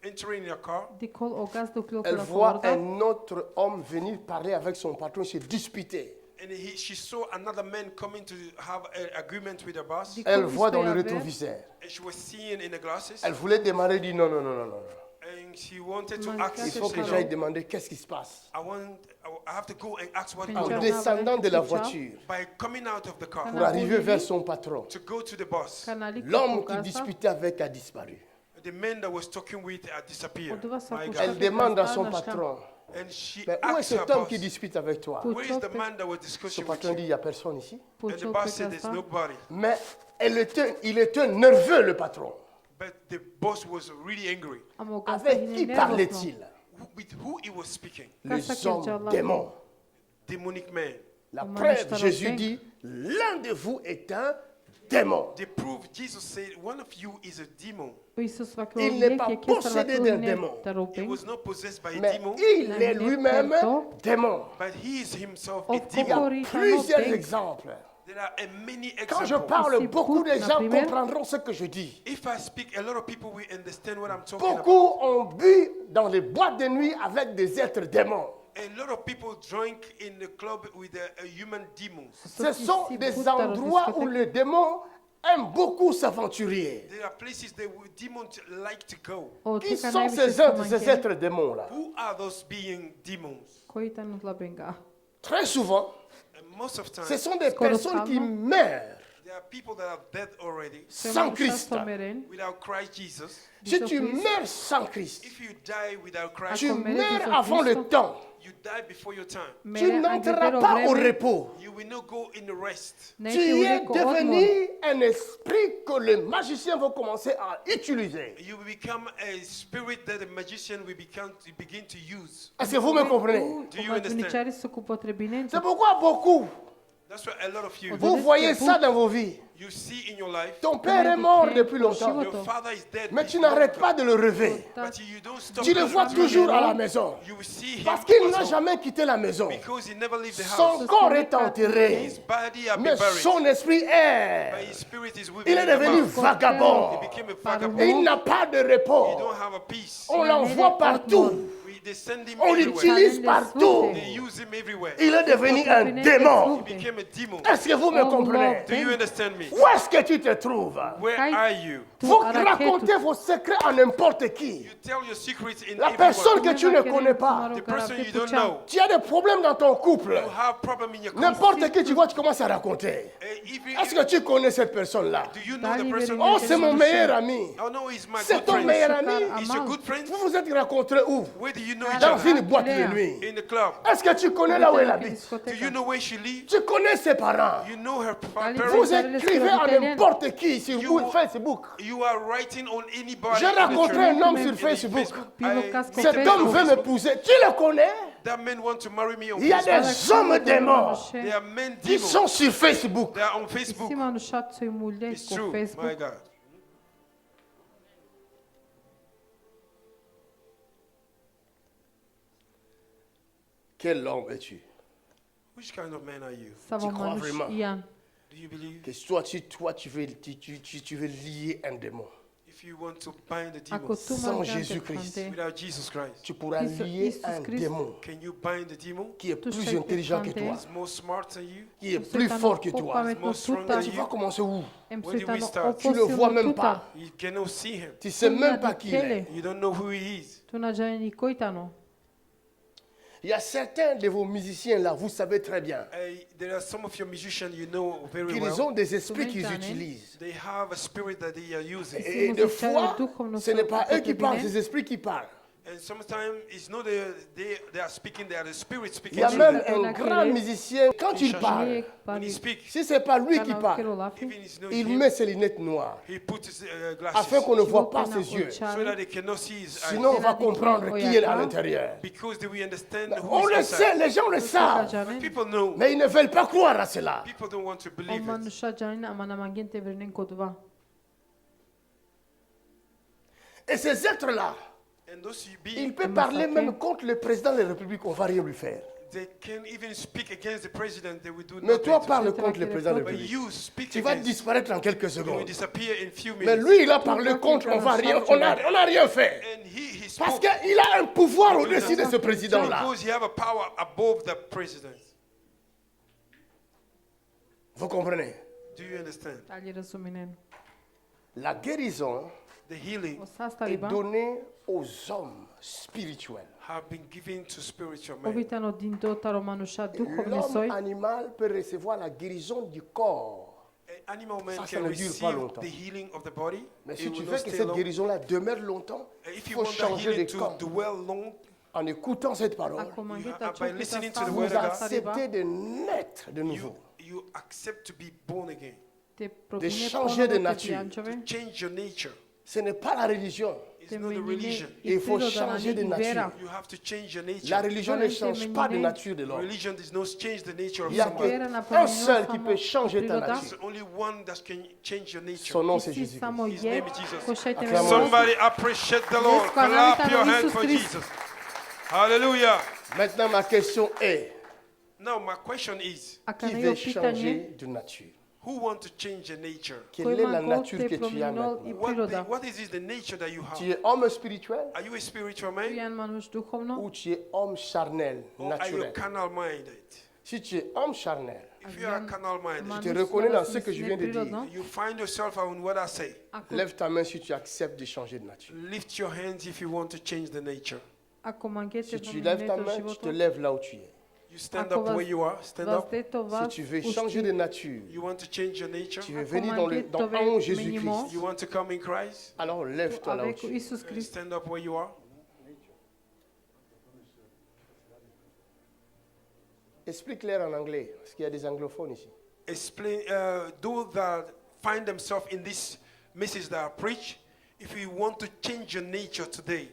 entering her car. di kol o gazda klo Elle la voit povorda, un autre homme venir parler avec son patron, se disputer. And she saw another man coming to have an agreement with her boss. di Elle kol voit dans le ispe ave, rétroviseur. And she was seeing in the glasses. Elle voulait démarrer, dit non, non, non, non, non. And she wanted to Man, ask. Il ça, faut c'est que ça. j'aille demander qu'est-ce qui se passe. I have to go and ask what Pinja. En going on. descendant de la voiture By coming out of the car pour arriver vers son patron, to go to the boss, kanali ko l'homme o qui gazda, disputait avec a disparu. the man that was talking with disappeared. Odva sa My puștea God. Elle pe demande à gazda, son naștea. patron, And she mais où est asked her cet homme boss, qui dispute avec toi? Pu- where is the man that was discussing Son with patron dit, you? il n'y a personne ici. And the Puțu boss pe said, there's gazda, nobody. Mais il était nerveux, le patron. But the boss was really angry. am o gazda Avec hine qui nervos, no. parlait-il? With who he was speaking? Les Casa hommes Kirchhoff. démons. Demonic man. La Comment preuve, je Jésus t'arrête? dit, l'un de vous est un démon. The proof, Jesus said, one of you is a demon. Iisus va că Il o n'est vie pas e chestia la possédé d'un tine démon. te He rupem, was not possessed by a Mais demon, il est lui-même démon. but he is himself Of a Il y demon. a Cocorita, plusieurs no, exemples. There are many Quand je examples. parle, Ici, beaucoup de la gens première. comprendront ce que je dis. If I speak, a lot of people will understand what I'm talking about. Beaucoup ont bu dans les boîtes de nuit avec des êtres démons. A lot of people drank in the club with a human demons. Ce sont des endroits où les démons aiment beaucoup s'aventurer. There are places that demons like to go. o Qui tika sont najviše ces su êtres démons-là? Who are those being demons? koji tanu dla benga. Très souvent, And most of ce time, sont des Skoro personnes qui stalno. meurent there are people that are dead already sans Christ. Someren, without Christ Jesus. Si tu meurs sans Christ, If you die without Christ, tu Acum meurs meriți avant le Cristo. temps. you die before your time. Tu mere n'entreras angredero pas au vreme, repos. You will not go in the rest. ne Tu te es ure cu odmor. devenu un esprit que les magiciens vont commencer à utiliser. You will become a spirit that the magician will begin to use. Est-ce que vous me comprenez? Do you understand? Mădunicearii se cu potrebinențe. C'est pourquoi beaucoup, That's why a lot of you, vous voyez ça dans vos vies. you see in your life, Ton père est mort depuis longtemps, your father is dead, mais tu n'arrêtes pas de le rêver. but you don't stop. Tu le vois to toujours à remember. la maison. You will see him Parce qu'il n'a also, jamais quitté la maison. because he never left the Son house. corps est enterré, His body has mais been buried, son esprit but est. his spirit is with Il est devenu vagabond. He became a Et vagabond. il n'a pas de He repos. don't have a peace. On l'envoie partout. They send him On everywhere. l'utilise partout. They use him everywhere. Il est devenu un démon. He became a demon. Est-ce que vous me comprenez? Do you understand me? Où est-ce que tu te trouves? Where are you? Vous racontez vos secrets à n'importe qui. You tell your secrets in La personne everyone. que tu ne connais pas. The person you don't know. Tu as des problèmes dans ton couple. You have problem in your N'importe qui tu vois, tu commences à raconter. Est-ce que tu connais cette personne-là? Do you know the person? Oh, c'est mon meilleur ami. Oh no, he's my C'est good ton friend. meilleur ami. He's your good friend. Vous vous êtes rencontrés où? Where do you know each Dans other? une boîte de nuit. In the club. Est-ce que tu connais là où elle habite? Do you know where she lives? Tu connais ses parents. You know her Vous parents. écrivez à n'importe qui sur Facebook. You are writing on anybody. J'ai in the rencontré church. un homme sur Facebook. I- Cet homme veut m'épouser. Tu le connais? That man want to marry me on Il y a Facebook. des hommes démons. They are men Ils demons. sont sur Facebook. They are on Facebook. Ima nušacuju mulje It's po true. My Facebook. God. Quel homme es-tu? Which kind of man are you? Sa Tu crois manuš vraiment? Ian. Do you believe? Que toi, tu veux lier un démon. If you want to bind the Ako demons tu Sans máš Jésus-Christ. Dante, without Jesus Christ, Tu pourras Isus- lier Isus un Christ. démon can you bind the demon? qui est Tu plus sais intelligent que que toi, He's more smart than you. qui est tu plus sais fort que că toi. pametno More strong tuta, than Tu you. vas commencer où? em Where do we suitano start? Tu le vois oposilno même tuta. pas. You cannot see him. Tu sais Tu même n'as pas dit qui il est. quel est. You don't know who he is. Tu n'as jamais ni koitano. Il y a certains de vos musiciens là, vous savez très bien, There are some of your musicians you know very qu'ils well. ont des esprits qu'ils Momentan, utilisent. They have a spirit that they are using. Et des fois, ce n'est pas eux qui parlent, c'est les esprits qui parlent. And sometimes it's not they are speaking, they are the spirit Il speaking. y a to même them. un grand musicien, quand il parle, When he speaks, si ce n'est pas lui qui Kana parle, ukirolafi. even it's not il him, met ses lunettes noires he puts his glasses afin qu'on ne Ci voit pas vuole ses yeux. so appoggiare. that they cannot see his eyes. Sinon, on va comprendre qui est à l'intérieur. Because they will understand On who le is sait, inside. les gens le savent, Jamais. People know. mais ils ne veulent pas croire à cela. People don't want to believe Oma it. nu shajani amana mangente vrenen kodva. Et ces êtres-là, And those il beings, peut parler même contre le président de la République, on ne va rien lui faire. they can even speak against the president. They will do Mais toi, nothing. parle contre le président de la But République. you speak Tu vas against. disparaître en quelques You will secondes. disappear in few Mais minutes. lui, il a parlé contre, on va rien, on a rien fait. And he Parce spoke qu'il a un pouvoir au-dessus de ce président-là. because he have a power above the president. Vous comprenez? Do you understand? Ali razuminen. La guérison The healing O sastali est ba. donnée aux hommes spirituels. have been given to spiritual men. Ovitano din dotaro manusha duhovni L'homme soj. animal peut recevoir la guérison du corps. An animal man Ça can ne dure pas receive longtemps. the healing of the body. Mais It si tu will veux not que stay cette long. guérison-là demeure longtemps, If il you faut want that changer de healing to camp. dwell long, En écoutant cette parole, Ako mangeta by chokuta listening to the stavu word vous of God, sastali ba. acceptez de naître de nouveau. you accept to be born again. Te provine changer de ponovo te nature. piančove. Change your nature. Ce n'est pas la religion. It's Te not the menine religion. i Il faut priroda na changer de njih nature. vera. You have to change your nature. La religion ne Valente change pas de menine. nature de l'homme. Religion does not change the nature of Il y a somebody. Vera na un seul qui pomino peut samo changer ta priroda. There's nature. only one that can change your nature. Son nom, c'est Ici Jésus. samo His je, name is Jesus. košajte me Acclamons. Bogu. Somebody appreciate the Lord. Yes, hvala Clap lijepo, your hand Isus for Krist. Jesus. Hallelujah. Maintenant, ma question est, Now my question is, A qui kada je veut pitanje, changer de nature? who want to change your nature? Quelle est la kojima nature god que te tu as promijenol i maintenant? priroda. What is it, the nature that you Tu have? es homme spirituel Are you a spiritual Tu man jan manuš duhovno, ou tu es homme charnel, or are you naturel? carnal minded? Si tu es homme charnel, If you are carnal minded, manuš te reconnais dans danas ce que je misli viens de dire. neprirodno, you find yourself in what I say. ako, lève ta main si tu acceptes de changer de nature. Lift your hands if you want to change the nature. ako mangete Si tu lèves ta promijenete main, tu te životom, lèves là où tu es. You stand Ako up vas- where you are. Stand vas up. deto Si vas tu veux pušti, changer de nature, You want to change your nature. tu veux Ako venir mangete dans ve en menimo, Jésus-Christ, You want to come in Christ. alors lève-toi là où avec tu es. Isus Krist. Stand up where you are. Explique-leur en anglais, parce qu'il y a des anglophones ici. Explain those that find themselves in this message that I preach. If you want to change your nature today,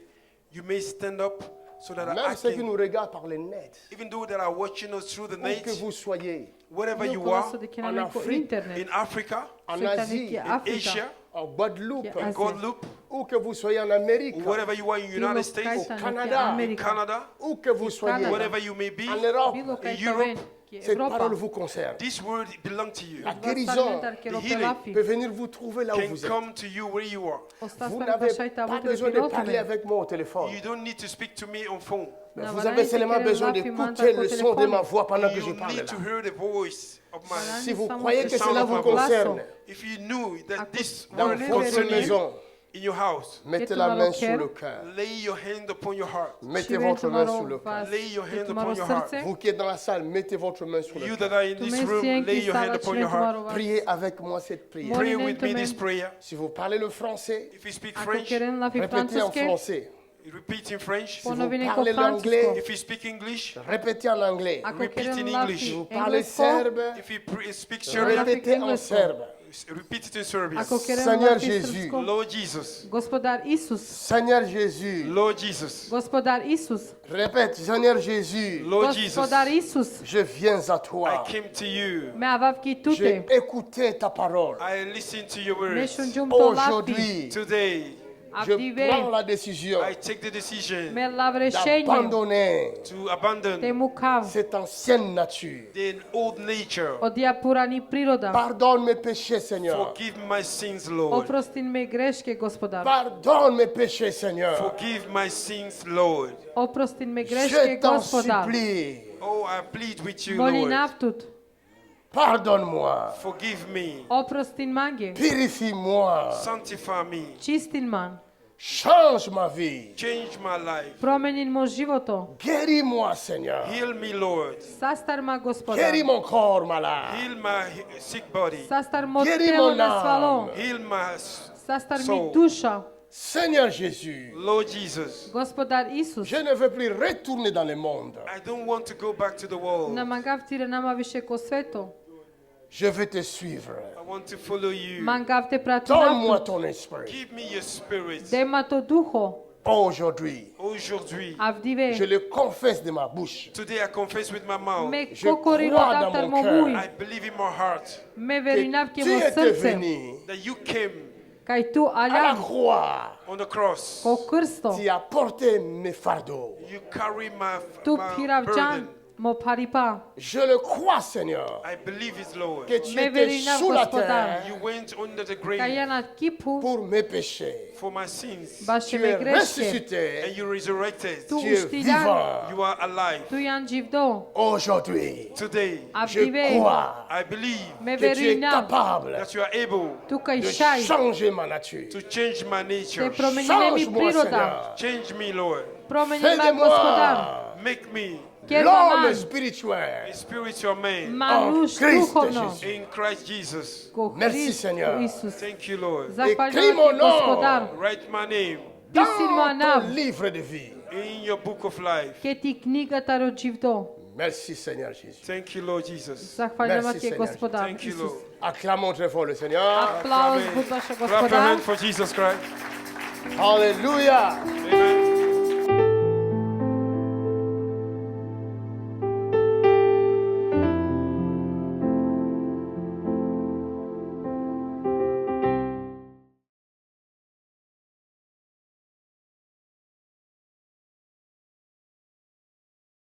you may stand up so that I Même ceux qui can. nous regardent par le net, Even though that are watching us through the où net, que vous soyez, wherever you Io are, conosco di chi en non è con Afrique, internet. in Africa, en Ceux qui Asie, hanno in Africa, Asia, en Guadeloupe, Qui- in Guadeloupe, où que vous soyez en Amérique, wherever you are in the United States, Bilo kaj Canada, tamo in Amerika. Canada, où que vous soyez, Canada. wherever you may be, en Europe, Bilo kaj in Europe, tamo Cette Europa. parole vous concerne. This word belongs to you. La Vas guérison alimentar che the lo healing pelafi. peut venir vous trouver là où Can vous êtes. come to you where you are. Ostați Vous pe n'avez așa pas avut besoin de pilotul parler meu. avec moi au téléphone. You don't need to speak to me on phone. Mais Non, vous voilà, avez il seulement fait que besoin la fille d'écouter m'entend le au son de téléphone. ma voix pendant que je You parle need là. to hear the voice of my. Voilà. Si vous Nous croyez que sommes cela au vous glaçon. concerne, If you knew that this dans word Vorbim votre concerns you maison, in your house, mettez tu la vas main au sur cœur. le cœur. lay your hand upon your heart. Mettez votre main sur le cœur. Lay your hand upon Tumaro your heart. srce. Vous qui êtes dans la salle, mettez votre main sur le You cœur. that are in Tu this mesi room, lay enchi your hand sala upon cine your heart. tumaro. Priez avec moi cette prière. Moi, Pray Morning with me into this men. prayer. Si vous parlez le français, If you speak Ako French, keren la fi répétez en francuske. français. repeat in French. Si vous Ponovine ko parlez l'anglais, francusko. If you speak English, répétez en anglais. Ako repeat in keren la English. Si fi vous parlez englesko. serbe, if you speak Serbian, répétez en serbe. repeat it in Serbian. Ako keren Seigneur la fi Jésus. srpsko. Lord Jesus, Gospodar Isus. Seigneur Jésus. Lord Jesus, Gospodar Isus. Répète, Seigneur Jésus, Lord Jesus, Gospodar Isus. je viens à I toi. came to you. Me avav ki tute. J'ai écouté ta parole. I listened to your Me words. shunjum to lapi. Aujourd'hui, Today, je Avdive. prends la décision I take the decision Me lav rešenje. d'abandonner to abandon Te mukav. cette cette ancienne nature. the old nature. Od purani priroda. Pardonne mes péchés, Seigneur. Forgive my sins, Lord. Oprostin me greške, Gospodar. Pardonne mes péchés, Seigneur. Forgive my sins, Lord. Oprostin me Je greške, t'en Gospodar. supplie. Oh, I plead with you, Molin Lord. aftut. Pardonne-moi. Forgive me. Oprostin mange. Purifie-moi. Sanctify me. Čistin man. Change ma vie. Change my life. Promenin mo životo. Guéris-moi, Seigneur. Heal me, Lord. Sastar ma, Gospodar. Guéris mon corps malade. Heal my sick body. Sastar mo Guéris telo mon na svalo. âme. Heal my Sastar mi soul. duša. Seigneur Jésus, Lord Jesus. Gospodar Isus. je ne veux plus retourner dans le monde. I don't want to go back to the world. Nama gavtire nama više ko sveto. Je veux te suivre. I want to follow you. Man gavte pratu Donne-moi naftu. ton esprit. Give me your spirit. Dema to duho. Aujourd'hui, Aujourd'hui, Avdive. je le confesse de ma bouche. today I confess with my mouth. Me Je kokorilo crois dans davtar mon mo cœur. buj. I believe in my heart Me Que verinav ke tu mo étais srce. venu that you came Kaj tu à la aljam. croix. on the cross. Ko krsto. Tu as porté mes fardeaux. You carry my Tu burden. piravjan mo paripa. Je le crois, Seigneur, I believe it, Lord. que tu Me étais verina sous la gospodar. terre You went under the Kaj grave ja na kipu. pour mes péchés. for my sins, Baš Tu me es greške. ressuscité. and you resurrected. Tu Tu es uštiljan. vivant. You are alive. Tu jan živdo. Aujourd'hui, Today, je Avdive. crois I believe Me que tu es verinav. capable that you are able Tu kaj de šaj. changer ma nature. to change my Te nature. promenine mi Change-moi, priroda. Seigneur. Change me, Lord. Promenine Fais ma de gospodar. moi Make me Kjerma l'homme man. spirituel a spiritual man Manuš Christ duhovno. Jésus. in Christ Jesus. Ko Merci, Hrist Seigneur. Isus. Thank you, Lord. Zahvaljujem Écris ti, mon nom. Gospodar. Write my name Pisin mo dans ton nav. livre de vie. in your book of life. Ke ti knjigata ro živdo. Merci, Seigneur Jésus. Thank you, Lord Jesus. Zahvaljujem Merci, ti, Seigneur. Gospodar Thank you, Isus. Lord. Acclamons très fort le Seigneur. Aplauz Amen. bud vaša Clap your Gospodar. hand for Jesus Christ. Alléluia.